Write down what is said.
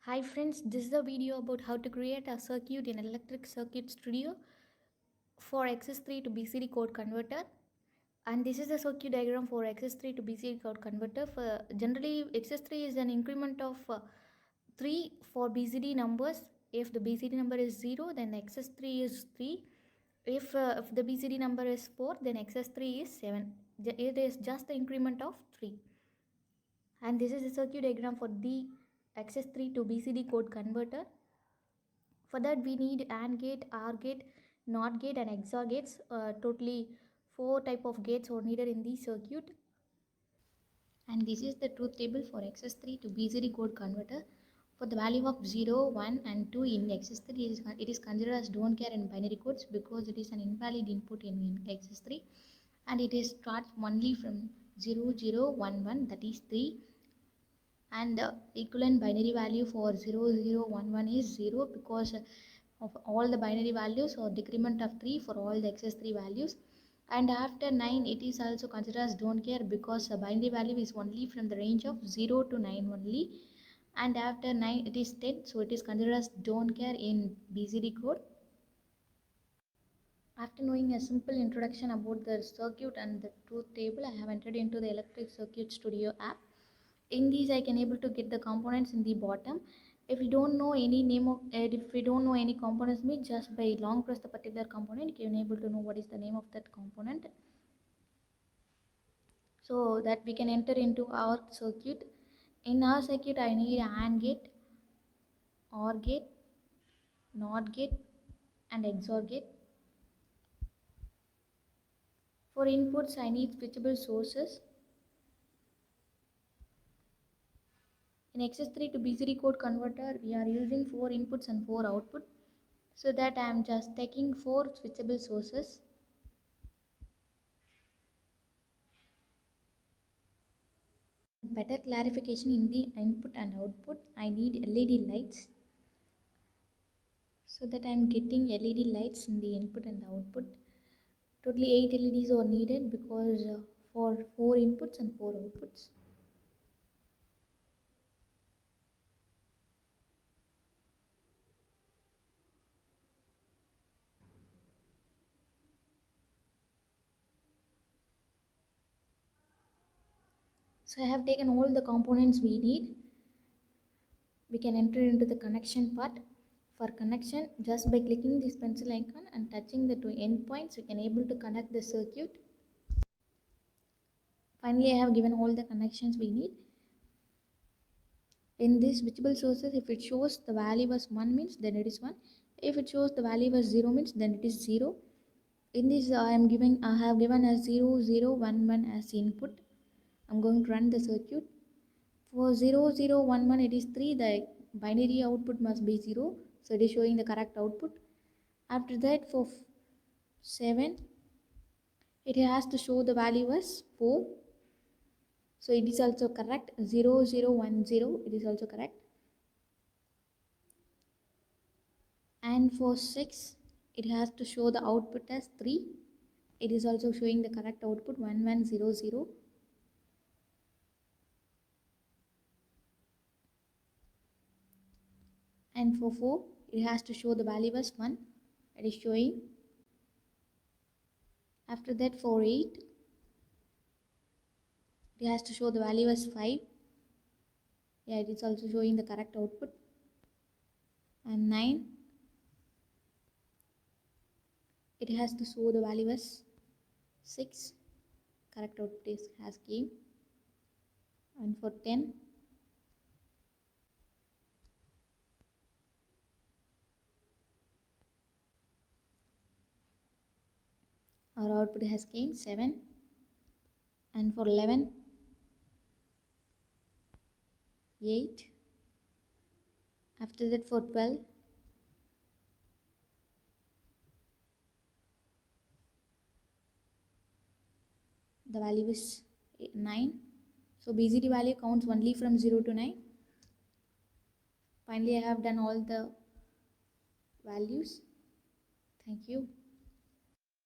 Hi friends, this is a video about how to create a circuit in Electric Circuit Studio for XS3 to BCD code converter. And this is the circuit diagram for XS3 to BCD code converter. For generally, XS3 is an increment of 3 for BCD numbers. If the BCD number is 0, then XS3 is 3. If the BCD number is 4, then XS3 is 7. It is just the increment of 3. And this is the circuit diagram for the XS3 to BCD code converter. For that we need AND gate, OR gate, NOT gate and XOR gates. Totally 4 type of gates are needed in the circuit. And this is the truth table for XS3 to BCD code converter. For the value of 0, 1 and 2 in XS3, it is considered as don't care in binary codes because it is an invalid input in XS3. And it is starts only from 0, 0, 1, 1, that is 3. And the equivalent binary value for 0, 0, 1, 1 is 0 because of all the binary values or decrement of 3 for all the XS3 values. And after 9 it is also considered as don't care because the binary value is only from the range of 0 to 9 only. And after 9 it is 10, so it is considered as don't care in BCD code. After knowing a simple introduction about the circuit and the truth table, I have entered into the Electric Circuit Studio app. In these I can able to get the components in the bottom. If we don't know any name of if we don't know any components, me just by long press the particular component you can able to know what is the name of that component, so that we can enter into our circuit. In our circuit I need AND gate, OR gate, NOT gate and XOR gate. For inputs I need switchable sources. In XS3 to BCD code converter we are using 4 inputs and 4 outputs, so that I am just taking 4 switchable sources. Better clarification in the input and output, I need LED lights, so that I am getting LED lights in the input and the output. Totally 8 LEDs are needed because for 4 inputs and 4 outputs. So I have taken all the components we need. We can enter into the connection part. For connection, just by clicking this pencil icon and touching the 2 endpoints, we can able to connect the circuit. Finally, I have given all the connections we need. In this switchable sources, if it shows the value was 1 means then it is 1. If it shows the value was 0 means then it is 0. In this I have given as 0, 0, 1, 1 as input. I'm going to run the circuit. For 0, 0, 1, 1 it is 3. The binary output must be 0. So it is showing the correct output. After that for 7 it has to show the value as 4. So it is also correct. 0, 0, 1, 0 it is also correct. And for 6 it has to show the output as 3. It is also showing the correct output 1100. And for 4 it has to show the value as 1. It is showing. After that for 8 it has to show the value as 5. Yeah, it is also showing the correct output. And 9 it has to show the value as 6. Correct output is has came. And for 10 our output has came 7. And for 11 8. After that for 12 the value is 9. So BCD value counts only from 0 to 9. Finally I have done all the values. Thank you.